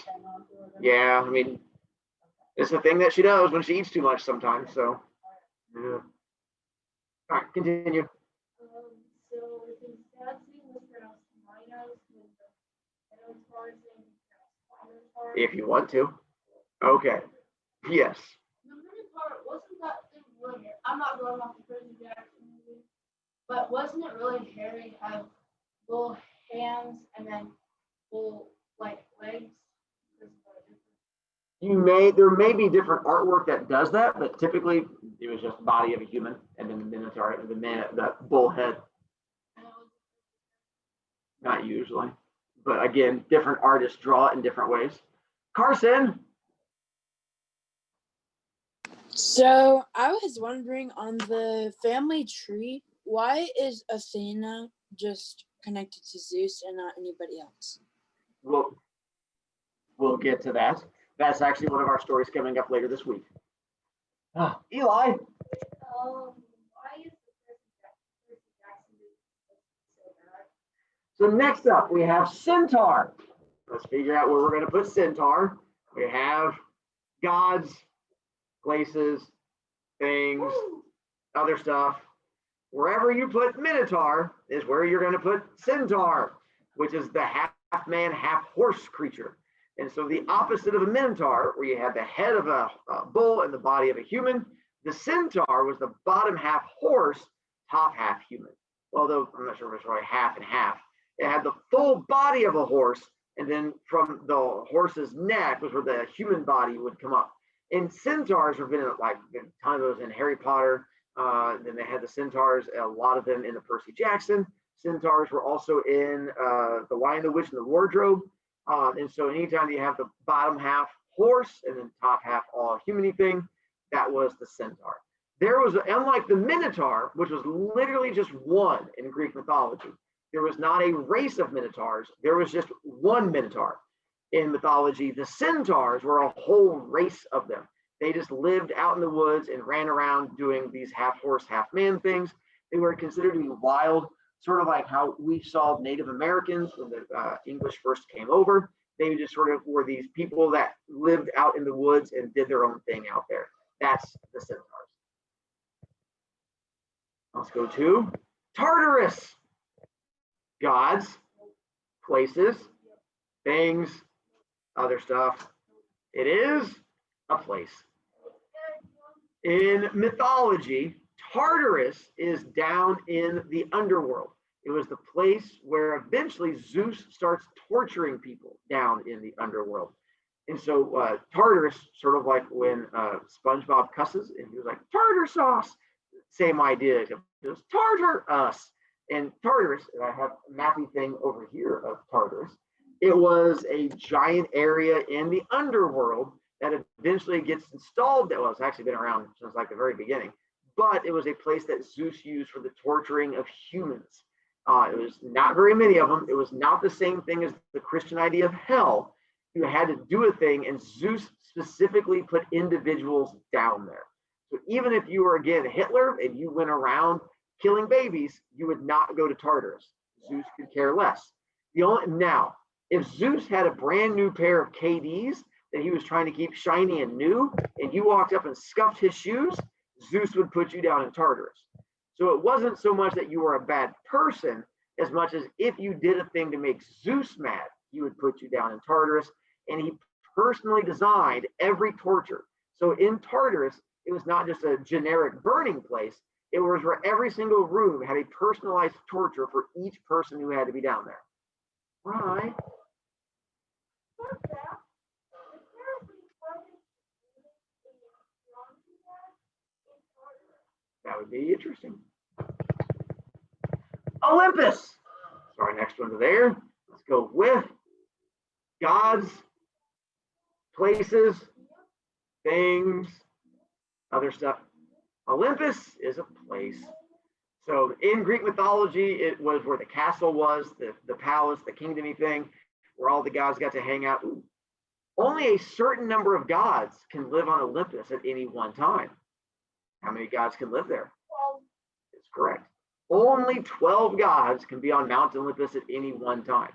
Yeah, I mean, it's the thing that she does when she eats too much sometimes. So, yeah. All right, continue. So his dad's name was pronounced Minos, and Minotaur's name was Minotaur. If you want to. Okay. Yes. The Minotaur, wasn't that thing really, I'm not going off the Percy Jackson movie, but wasn't it really hairy, have little hands and then little like legs? There may be different artwork that does that, but typically it was just body of a human and then the Minotaur, the bull head. Not usually, but again, different artists draw it in different ways. Carson. So I was wondering, on the family tree, why is Athena just connected to Zeus and not anybody else. We'll get to that. That's actually one of our stories coming up later this week. Eli. Why is Percy Jackson so bad? So next up, we have Centaur. Let's figure out where we're going to put Centaur. We have gods, places, things, other stuff. Wherever you put Minotaur is where you're going to put Centaur, which is the half man, half horse creature. And so the opposite of a Minotaur, where you have the head of a bull and the body of a human, the Centaur was the bottom half horse, top half human. Although I'm not sure if it's really half and half. It had the full body of a horse, and then from the horse's neck was where the human body would come up. And Centaurs have been like a ton of those in Harry Potter. Then they had the Centaurs, a lot of them in the Percy Jackson. Centaurs were also in The Lion, the Witch, and the Wardrobe. And so anytime you have the bottom half horse and then top half all human-y thing, that was the Centaur. There was, unlike the Minotaur, which was literally just one in Greek mythology, there was not a race of Minotaurs. There was just one Minotaur. In mythology, the Centaurs were a whole race of them. They just lived out in the woods and ran around doing these half horse, half man things. They were considered to be wild, sort of like how we saw Native Americans when the English first came over. They just sort of were these people that lived out in the woods and did their own thing out there. That's the Centaurs. Let's go to Tartarus. Gods, places, things, other stuff. It is a place. In mythology, Tartarus is down in the underworld. It was the place where eventually Zeus starts torturing people down in the underworld. And so Tartarus, sort of like when SpongeBob cusses and he was like, tartar sauce, same idea. It was tartar us. And Tartarus, and I have a mappy thing over here of Tartarus, it was a giant area in the underworld that eventually gets installed. Well, it's actually been around since like the very beginning, but it was a place that Zeus used for the torturing of humans. It was not very many of them. It was not the same thing as the Christian idea of hell. You had to do a thing, and Zeus specifically put individuals down there. So even if you were, again, Hitler and you went around killing babies, you would not go to Tartarus. Zeus could care less. Now, if Zeus had a brand new pair of KDs that he was trying to keep shiny and new, and you walked up and scuffed his shoes, Zeus would put you down in Tartarus. So it wasn't so much that you were a bad person, as much as if you did a thing to make Zeus mad, he would put you down in Tartarus, and he personally designed every torture. So in Tartarus, it was not just a generic burning place. It was where every single room had a personalized torture for each person who had to be down there. Right. That would be interesting. Olympus. So our next one to there. Let's go with gods, places, things, other stuff. Olympus is a place. So in Greek mythology, it was where the castle was, the palace, the kingdom-y thing, where all the gods got to hang out. Ooh. Only a certain number of gods can live on Olympus at any one time. How many gods can live there? 12. That's correct. Only 12 gods can be on Mount Olympus at any one time.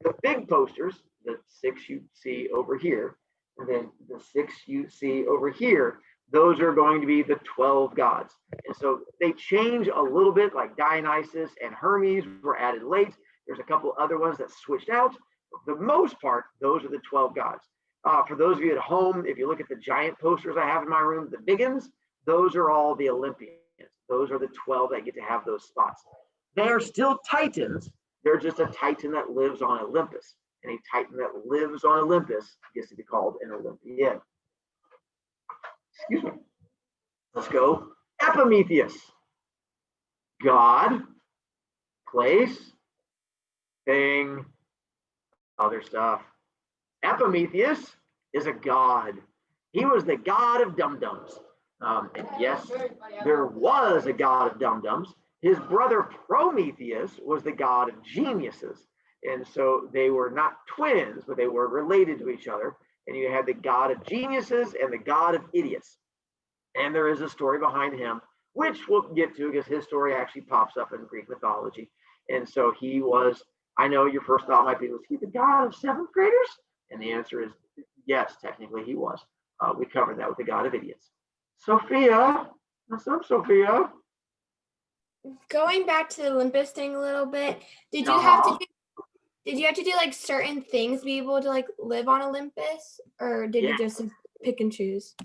The big posters, the 6 you see over here, and then the 6 you see over here, those are going to be the 12 gods. And so they change a little bit, like Dionysus and Hermes were added late. There's a couple other ones that switched out. For the most part, those are the 12 gods. For those of you at home, if you look at the giant posters I have in my room, the big ones, those are all the Olympians. Those are the 12 that get to have those spots. They are still Titans. They're just a Titan that lives on Olympus. And a Titan that lives on Olympus gets to be called an Olympian. Excuse me. Let's go. Epimetheus. God, place, thing, other stuff. Epimetheus is a god. He was the god of dum-dums. And yes, there was a god of dum-dums. His brother Prometheus was the god of geniuses. And so they were not twins, but they were related to each other. And you had the god of geniuses and the god of idiots. And there is a story behind him, which we'll get to because his story actually pops up in Greek mythology. And so he was, I know your first thought might be, was he the god of seventh graders? And the answer is yes, technically he was. We covered that with the god of idiots. Sophia, what's up, Sophia? Going back to the Olympus thing a little bit, did you have to do like certain things to be able to like live on Olympus, or did you just pick and choose?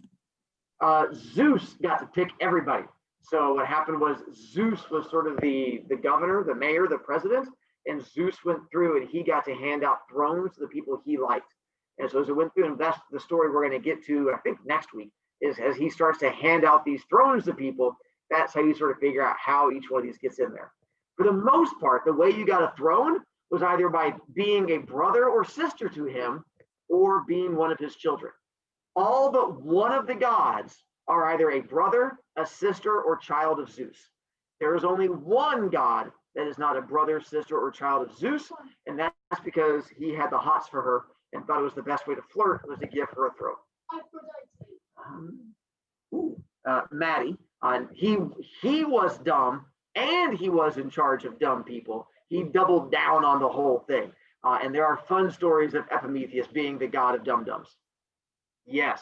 Zeus got to pick everybody. So what happened was Zeus was sort of the governor, the mayor, the president, and Zeus went through and he got to hand out thrones to the people he liked. And so as it went through, and that's the story we're going to get to, I think next week, is as he starts to hand out these thrones to people, that's how you sort of figure out how each one of these gets in there. For the most part, the way you got a throne was either by being a brother or sister to him or being one of his children. All but one of the gods are either a brother, a sister, or child of Zeus. There is only one god that is not a brother, sister, or child of Zeus, and that's because he had the hots for her and thought it was the best way to flirt was to give her a throne. Maddie, he was dumb and he was in charge of dumb people. He doubled down on the whole thing. And there are fun stories of Epimetheus being the god of dum-dums. Yes.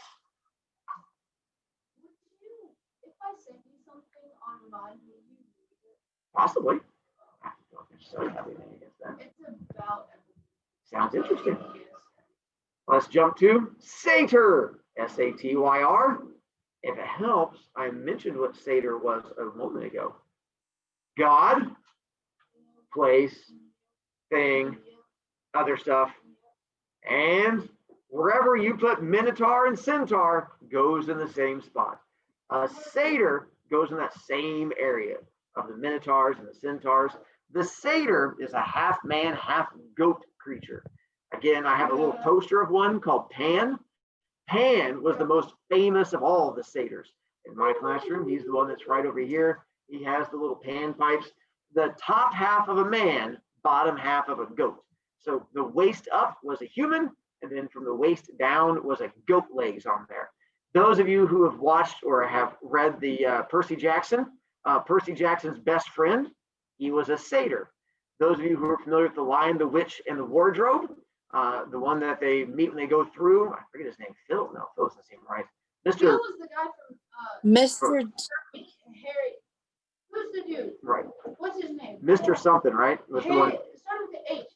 If I send you something online, will you read it? Possibly. It's about. Sounds interesting. Let's jump to Satyr. S-A-T-Y-R. If it helps, I mentioned what Satyr was a moment ago. God, place, thing, other stuff, and wherever you put Minotaur and Centaur goes in the same spot. Satyr goes in that same area of the Minotaurs and the Centaurs. The Satyr is a half man, half goat creature. Again, I have a little poster of one called Pan. Pan was the most famous of all of the satyrs. In my classroom, he's the one that's right over here. He has the little pan pipes. The top half of a man, bottom half of a goat. So the waist up was a human, and then from the waist down was a goat legs on there. Those of you who have watched or have read the Percy Jackson's best friend, he was a satyr. Those of you who are familiar with The Lion, the Witch, and the Wardrobe, the one that they meet when they go through, I forget his name, Phil. No, Phil doesn't seem right. Phil was the guy from Mr. Harry. Who's the dude? Right. What's his name? Mr. Something, right? Was the one. Started with the H.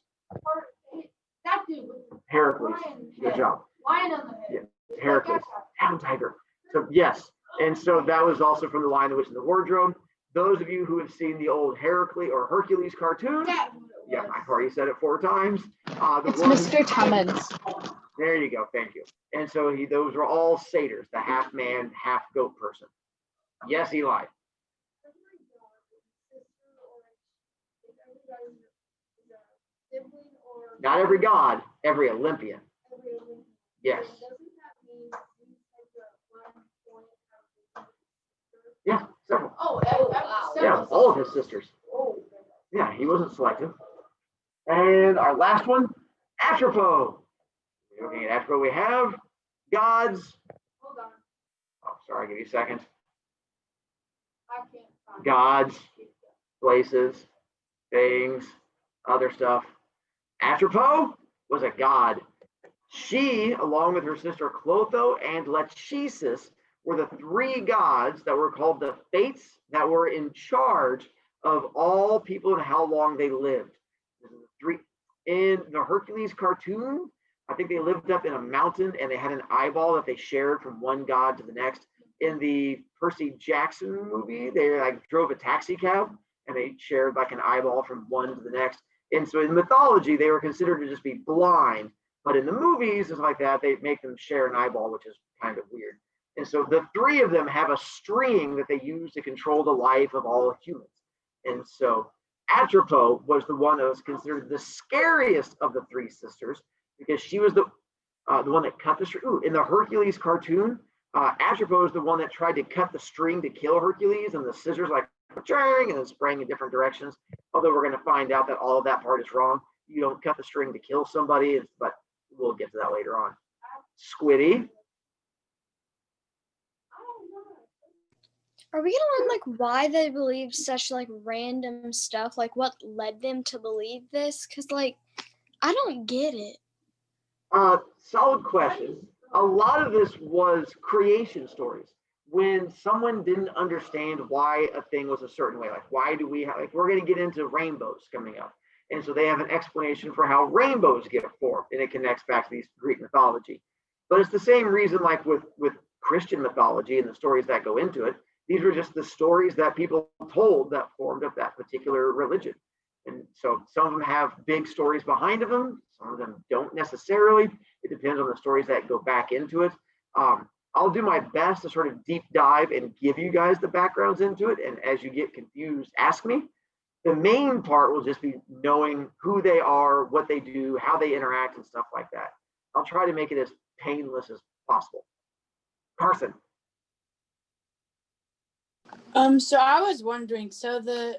That dude was Heracles. Good job. Lion on the head. Yeah, Heracles. Hound tiger. So yes, and so that was also from The Lion, the Witch, and the Wardrobe. Those of you who have seen the old Hercules cartoon, yeah, I've already said it 4 times. It's Mr. Tummins. There you go. Thank you. And so those were all satyrs, the half man, half goat person. Yes, Eli. Not every god, every Olympian. Yes. Yeah, several. Oh, Yeah, all of his sisters. Yeah, he wasn't selective. And our last one, Astrophobe. Looking at Astrophobe, we have gods. Hold on. Oh, sorry, give you a second. I can't find Gods, places, things, other stuff. Astrophobe was a god. She, along with her sister Clotho and Lachesis, were the 3 gods that were called the Fates that were in charge of all people and how long they lived. In the Hercules cartoon, I think they lived up in a mountain and they had an eyeball that they shared from one god to the next. In the Percy Jackson movie, they like drove a taxi cab and they shared like an eyeball from one to the next. And so in mythology, they were considered to just be blind. But in the movies, it's like that, they make them share an eyeball, which is kind of weird. And so the 3 of them have a string that they use to control the life of all humans. And so Astrophobe was the one that was considered the scariest of the 3 sisters because she was the one that cut the string. Ooh, in the Hercules cartoon, Astrophobe was the one that tried to cut the string to kill Hercules, and the scissors like maturing and then spraying in different directions. Although we're going to find out that all of that part is wrong. You don't cut the string to kill somebody, but we'll get to that later on. Squiddy. Are we gonna learn like why they believe such like random stuff? Like what led them to believe this? Cause like I don't get it. Solid question. A lot of this was creation stories. When someone didn't understand why a thing was a certain way, like why do we have, like we're going to get into rainbows coming up. And so they have an explanation for how rainbows get formed, and it connects back to these Greek mythology. But it's the same reason like with Christian mythology and the stories that go into it. These were just the stories that people told that formed up that particular religion. And so some of them have big stories behind them. Some of them don't necessarily. It depends on the stories that go back into it. I'll do my best to sort of deep dive and give you guys the backgrounds into it. And as you get confused, ask me. The main part will just be knowing who they are, what they do, how they interact, and stuff like that. I'll try to make it as painless as possible. Carson. So I was wondering, so the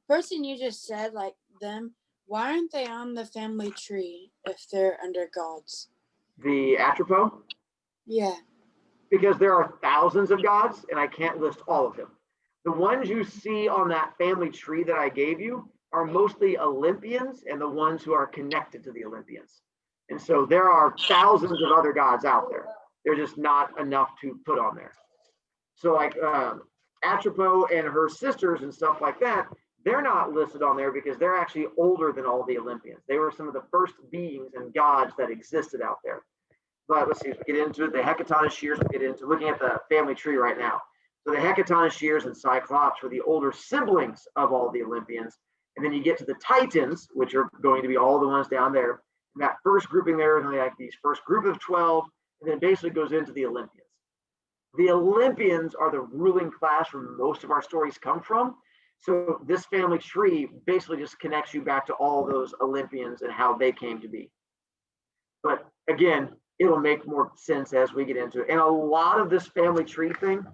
person you just said, like them, why aren't they on the family tree if they're under gods? The Astrophobe? Yeah. Because there are thousands of gods, and I can't list all of them. The ones you see on that family tree that I gave you are mostly Olympians and the ones who are connected to the Olympians. And so there are thousands of other gods out there. They're just not enough to put on there. So like Atropos and her sisters and stuff like that, they're not listed on there because they're actually older than all the Olympians. They were some of the first beings and gods that existed out there. But let's see, if we get into it, the Hecatoncheires, we'll get into looking at the family tree right now. So the Hecatoncheires and Cyclops were the older siblings of all the Olympians. And then you get to the Titans, which are going to be all the ones down there. And that first grouping there is like these first group of 12, and then basically goes into the Olympians. The Olympians are the ruling class where most of our stories come from. So this family tree basically just connects you back to all those Olympians and how they came to be. But again, it'll make more sense as we get into it. And a lot of this family tree thing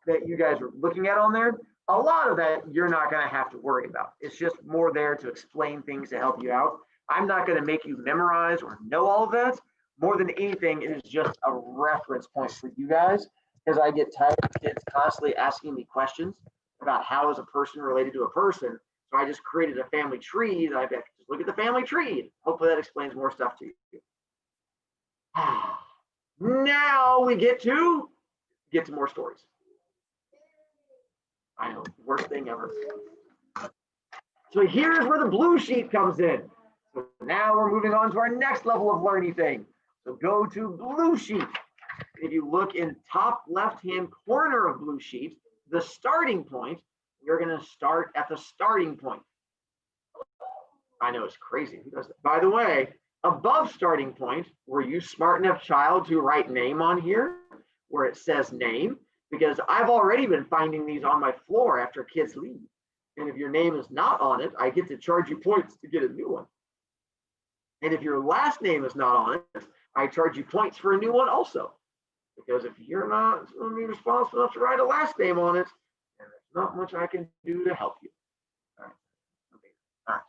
that you guys are looking at on there, a lot of that you're not going to have to worry about. It's just more there to explain things to help you out. I'm not going to make you memorize or know all of that. More than anything, it is just a reference point for you guys, because I get tired of kids constantly asking me questions about how is a person related to a person. So I just created a family tree that I bet just look at the family tree. Hopefully that explains more stuff to you. Now we get to more stories. I know, worst thing ever. So here's where the blue sheet comes in. So now we're moving on to our next level of learning thing. So go to blue sheet. If you look in top left-hand corner of blue sheet, the starting point, you're going to start at the starting point. I know it's crazy. Who does that? By the way, above starting point, were you smart enough, child, to write name on here where it says name? Because I've already been finding these on my floor after kids leave. And if your name is not on it, I get to charge you points to get a new one. And if your last name is not on it, I charge you points for a new one also. Because if you're not going to be responsible enough to write a last name on it, then there's not much I can do to help you. All right. Okay. All right.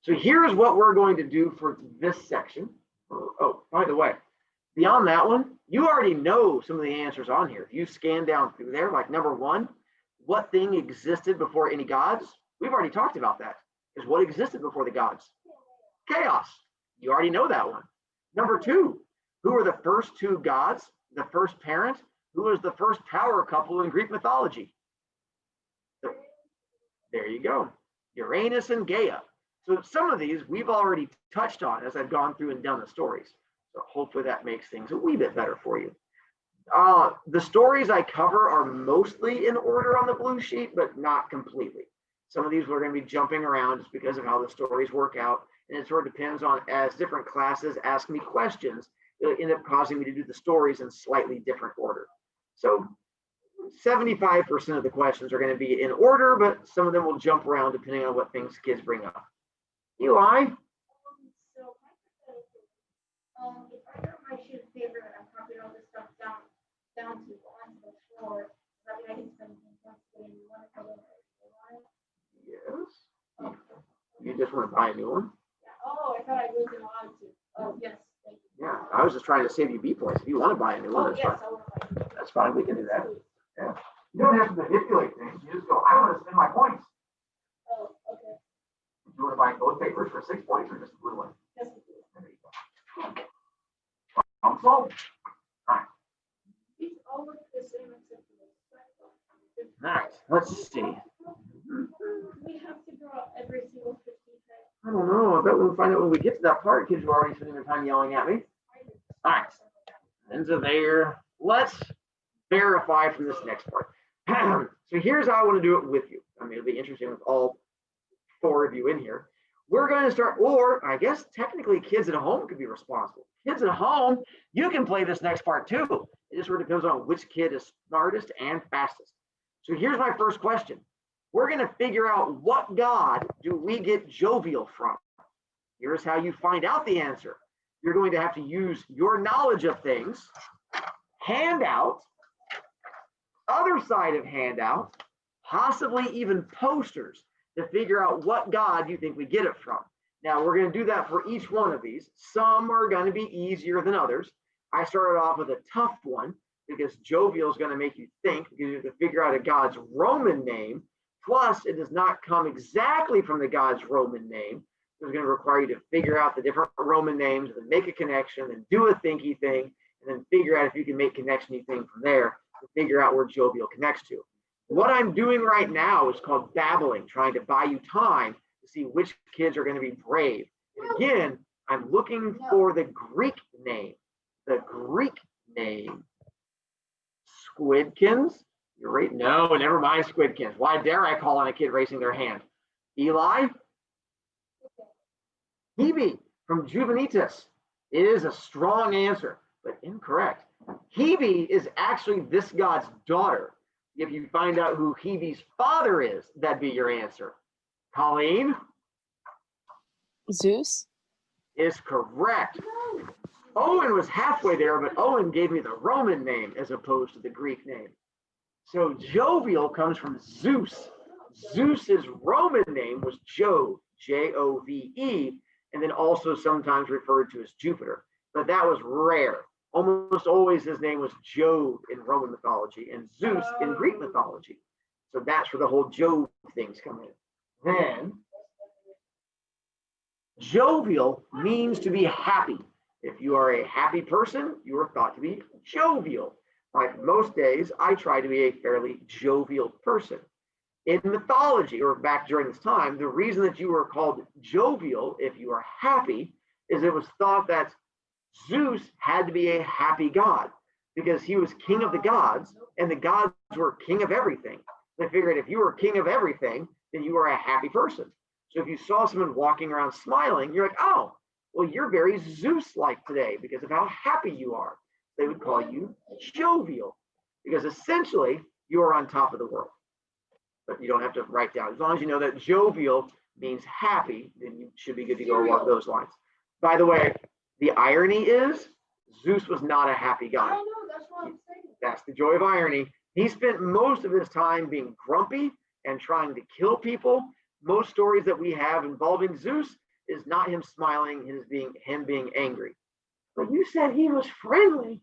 So here's what we're going to do for this section. Oh, by the way, beyond that one, you already know some of the answers on here. If you scan down through there, like number one, what thing existed before any gods? We've already talked about that. Is what existed before the gods? Chaos. You already know that one. Number two, who were the first two gods? The first parent? Who was the first power couple in Greek mythology? There you go. Uranus and Gaia. So some of these we've already touched on as I've gone through and done the stories. So hopefully that makes things a wee bit better for you. The stories I cover are mostly in order on the blue sheet, but not completely. Some of these we're going to be jumping around just because of how the stories work out. And it sort of depends on as different classes ask me questions, it'll end up causing me to do the stories in slightly different order. So 75% of the questions are going to be in order, but some of them will jump around depending on what things kids bring up. Eli? So if I got my sheet of paper and I'm copying all this stuff down to onto the floor, does that mean I can spend 10 points just want to buy a new one. Oh, I thought I wasn't allowed to. Oh, yes. Thank you. Yeah, I was just trying to save you B points. If you want to buy a new one, Oh, that's yes, fine. I want to. That's fine. We can do that. Yeah. You don't have to manipulate things. You just go, I want to spend my points. Oh, okay. Do you want to buy both papers for 6 points or just the blue one? Yes, it is. There you go. I'm solved. These all look the same except for the second one. All right, let's see. We have to draw every single 50 head. I don't know. I bet we'll find out when we get to that part. Kids are already spending their time yelling at me. All right. Ends are there. Let's verify from this next part. So here's how I want to do it with you. I mean, it'll be interesting with all 4 of you in here. We're going to start, or I guess technically kids at home could be responsible. Kids at home, you can play this next part too. It just sort of depends on which kid is smartest and fastest. So here's my first question. We're going to figure out what god do we get jovial from. Here's how you find out the answer. You're going to have to use your knowledge of things, handout, other side of handout, possibly even posters to figure out what god you think we get it from. Now we're going to do that for each one of these. Some are going to be easier than others. I started off with a tough one because jovial is going to make you think, because you have to figure out a god's Roman name. Plus, it does not come exactly from the god's Roman name. It's going to require you to figure out the different Roman names, and then make a connection, and do a thinky thing, and then figure out if you can make connection-y thing from there to figure out where jovial connects to. What I'm doing right now is called babbling, trying to buy you time to see which kids are going to be brave. And again, I'm looking for the Greek name. The Greek name. Squidkins? You're right. No, never mind Squidkins. Why dare I call on a kid raising their hand? Eli? Hebe from Juvenitas. It is a strong answer, but incorrect. Hebe is actually this god's daughter. If you find out who Hebe's father is, that'd be your answer. Colleen? Zeus? Is correct. Owen was halfway there, but Owen gave me the Roman name as opposed to the Greek name. So jovial comes from Zeus. Zeus's Roman name was Jove, Jove, and then also sometimes referred to as Jupiter, but that was rare. Almost always his name was Jove in Roman mythology and Zeus in Greek mythology. So that's where the whole Jove things come in. Then, jovial means to be happy. If you are a happy person, you are thought to be jovial. Like most days, I try to be a fairly jovial person. In mythology, or back during this time, the reason that you were called jovial, if you are happy, is it was thought that Zeus had to be a happy god because he was king of the gods and the gods were king of everything. They figured if you were king of everything, then you were a happy person. So if you saw someone walking around smiling, you're like, oh, well, you're very Zeus-like today because of how happy you are. They would call you jovial because essentially you are on top of the world. But you don't have to write down. As long as you know that jovial means happy, then you should be good to go along those lines. By the way, the irony is Zeus was not a happy guy. I know, that's what I'm saying. That's the joy of irony. He spent most of his time being grumpy and trying to kill people. Most stories that we have involving Zeus is not him smiling, it is him being angry. But you said he was friendly.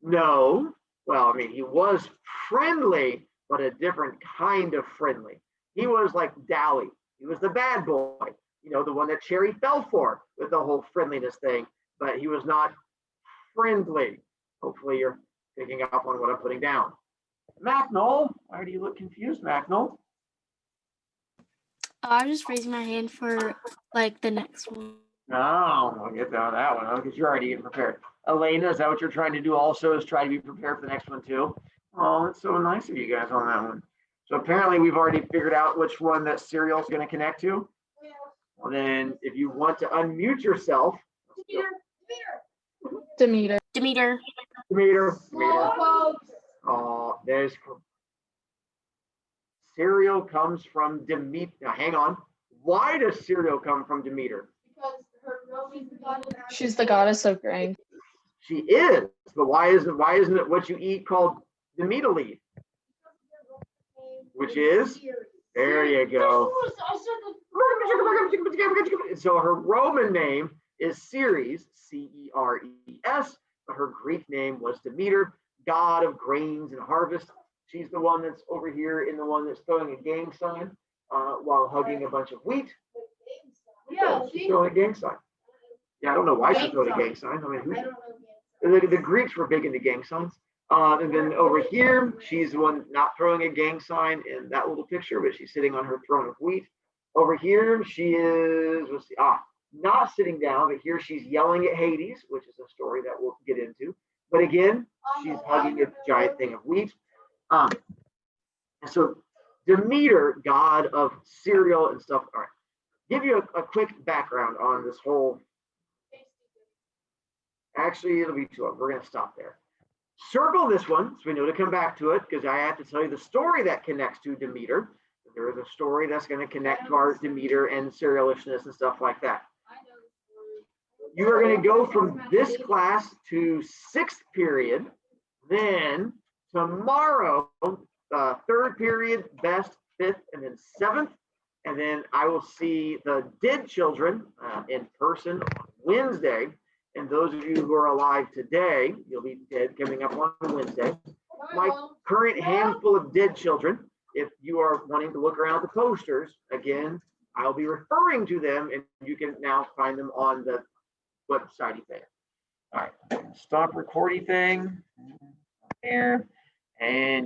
No. Well, I mean, he was friendly, but a different kind of friendly. He was like Dally. He was the bad boy, you know, the one that Cherry fell for with the whole friendliness thing, but he was not friendly. Hopefully you're picking up on what I'm putting down. Macnol, why do you look confused, Macnol? I was just raising my hand for like the next one. No, I'll get down that one because you're already getting prepared. Elena, is that what you're trying to do also, is try to be prepared for the next one too? Oh, that's so nice of you guys on that one. So apparently we've already figured out which one that cereal is going to connect to. Well, then if you want to unmute yourself. Demeter. Demeter. Oh, there's cereal comes from Demeter. Now hang on. Why does cereal come from Demeter? Because her Roman god is She's the goddess of grain. She is, but why isn't it what you eat called Demeter leaf? Which is? There you go. So her Roman name is Ceres, Ceres, but her Greek name was Demeter, god of grains and harvest. She's the one that's over here in the one that's throwing a gang sign while hugging a bunch of wheat. Yeah, She's throwing a gang sign. Yeah, I don't know why she's throwing a gang sign. I mean, the Greeks were big into gang signs. And then over here, she's the one not throwing a gang sign in that little picture, but she's sitting on her throne of wheat. Over here, she is, let's see, not sitting down, but here she's yelling at Hades, which is a story that we'll get into. But again, she's hugging a giant thing of wheat. And so Demeter, god of cereal and stuff. All right, give you a quick background on this whole. Actually, it'll be too long. We're going to stop there. Circle this one so we know to come back to it, because I have to tell you the story that connects to Demeter. There is a story that's going to connect to our Demeter and cerealishness and stuff like that. You are going to go from this class to 6th period, then tomorrow, 3rd period, best, 5th, and then 7th. And then I will see the dead children in person on Wednesday. And those of you who are alive today, you'll be dead coming up on Wednesday. My current handful of dead children, if you are wanting to look around the posters, again, I'll be referring to them, and you can now find them on the website thing. All right, stop recording thing there. And